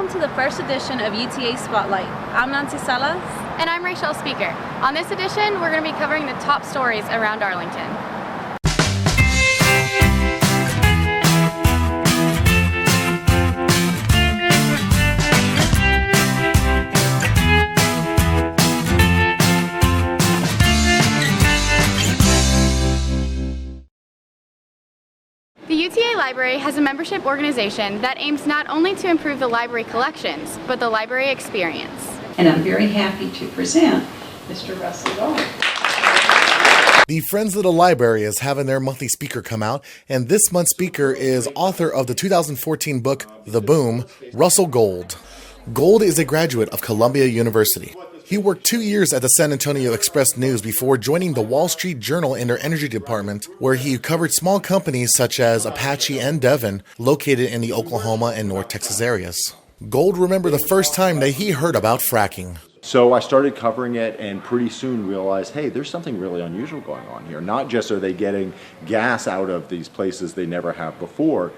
welcome to the first edition of UTA Spotlight. I'm Nancy Salas. And I'm Rachel Speaker. On this edition, we're going to be covering the top stories around Arlington. The UTA Library has a membership organization that aims not only to improve the library collections, but the library experience. And I'm very happy to present Mr. Russell Gold. The Friends of the Library is having their monthly speaker come out, and this month's speaker is author of the 2014 book, The Boom, Russell Gold. Gold is a graduate of Columbia University. He worked 2 years at the San Antonio Express-News before joining the Wall Street Journal in their energy department, where he covered small companies such as Apache and Devon, located in the Oklahoma and North Texas areas. Gold remembered the first time that he heard about fracking. So I started covering it and pretty soon realized, hey, there's something really unusual going on here. Not just are they getting gas out of these places they never have before,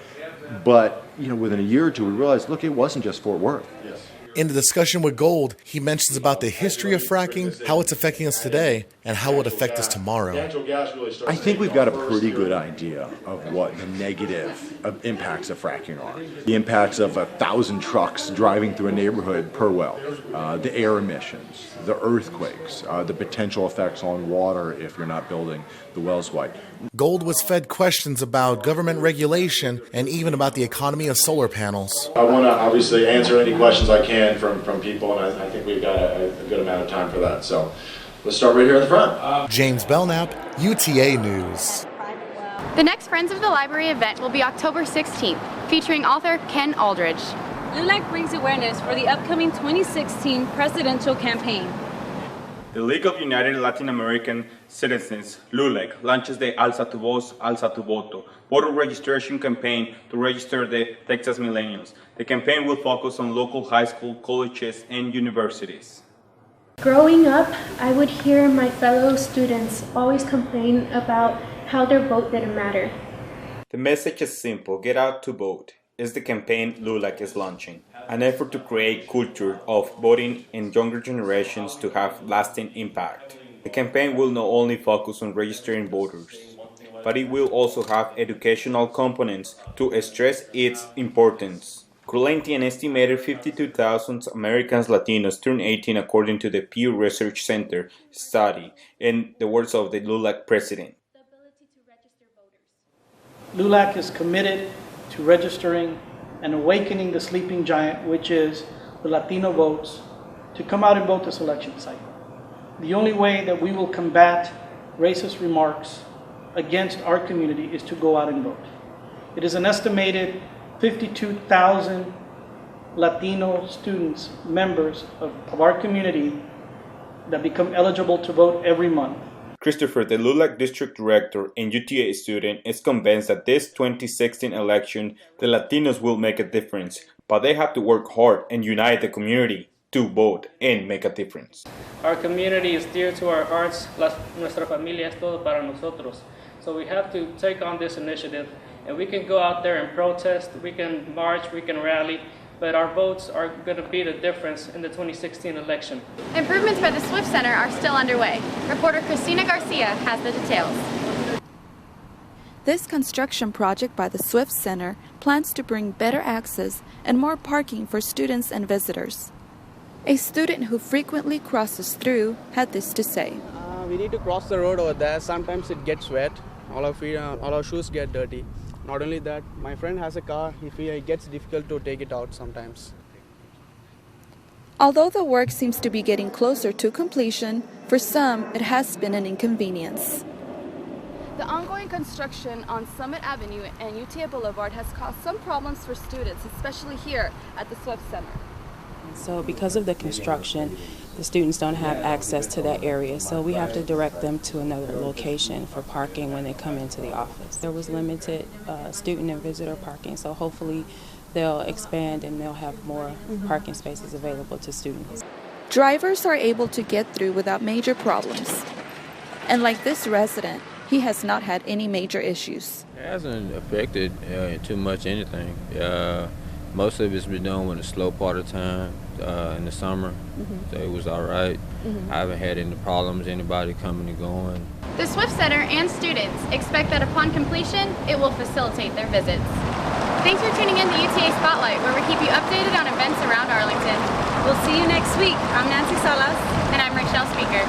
but within a year or two we realized, look, it wasn't just Fort Worth. In the discussion with Gold, he mentions about the history of fracking, how it's affecting us today, and how it will affect us tomorrow. I think we've got a pretty good idea of what the negative impacts of fracking are. The impacts of 1,000 trucks driving through a neighborhood per well, the air emissions, the earthquakes, the potential effects on water if you're not building the wells right. Gold was fed questions about government regulation and even about the economy of solar panels. I want to obviously answer any questions I can from people, and I think we've got a good amount of time for that. So let's start right here in the front. James Belknap, UTA News. The next Friends of the Library event will be October 16th, featuring author Ken Aldridge. LULAC brings awareness for the upcoming 2016 presidential campaign. The League of United Latin American Citizens, LULAC, launches the Alza tu Voz, Alza tu Voto voter registration campaign to register the Texas millennials. The campaign will focus on local high school, colleges, and universities. Growing up, I would hear my fellow students always complain about how their vote didn't matter. The message is simple: get out to vote. Is the campaign LULAC is launching, an effort to create culture of voting in younger generations to have lasting impact. The campaign will not only focus on registering voters, but it will also have educational components to stress its importance. Currently, an estimated 52,000 Americans Latinos turn 18 according to the Pew Research Center study, in the words of the LULAC president. LULAC is committed to registering and awakening the sleeping giant, which is the Latino votes, to come out and vote this election cycle. The only way that we will combat racist remarks against our community is to go out and vote. It is an estimated 52,000 Latino students, members of our community, that become eligible to vote every month. Christopher, the LULAC district director and UTA student, is convinced that this 2016 election, the Latinos will make a difference, but they have to work hard and unite the community to vote and make a difference. Our community is dear to our hearts. Nuestra familia es todo para nosotros. So we have to take on this initiative, and we can go out there and protest, we can march, we can rally, but our votes are going to be the difference in the 2016 election. Improvements by the Swift Center are still underway. Reporter Christina Garcia has the details. This construction project by the Swift Center plans to bring better access and more parking for students and visitors. A student who frequently crosses through had this to say. We need to cross the road over there. Sometimes it gets wet. All our shoes get dirty. Not only that, my friend has a car. It gets difficult to take it out sometimes. Although the work seems to be getting closer to completion, for some it has been an inconvenience. The ongoing construction on Summit Avenue and UTA Boulevard has caused some problems for students, especially here at the Swift Center. So because of the construction, the students don't have access to that area, so we have to direct them to another location for parking when they come into the office. There was limited student and visitor parking, so hopefully they'll expand and they'll have more parking spaces available to students. Drivers are able to get through without major problems. And like this resident, he has not had any major issues. It hasn't affected too much anything. Most of it's been done when the slow part of time in the summer. So it was all right. I haven't had any problems, anybody coming and going. The Swift Center and students expect that upon completion, it will facilitate their visits. Thanks for tuning in to UTA Spotlight, where we keep you updated on events around Arlington. We'll see you next week. I'm Nancy Salas. And I'm Rachelle Speaker.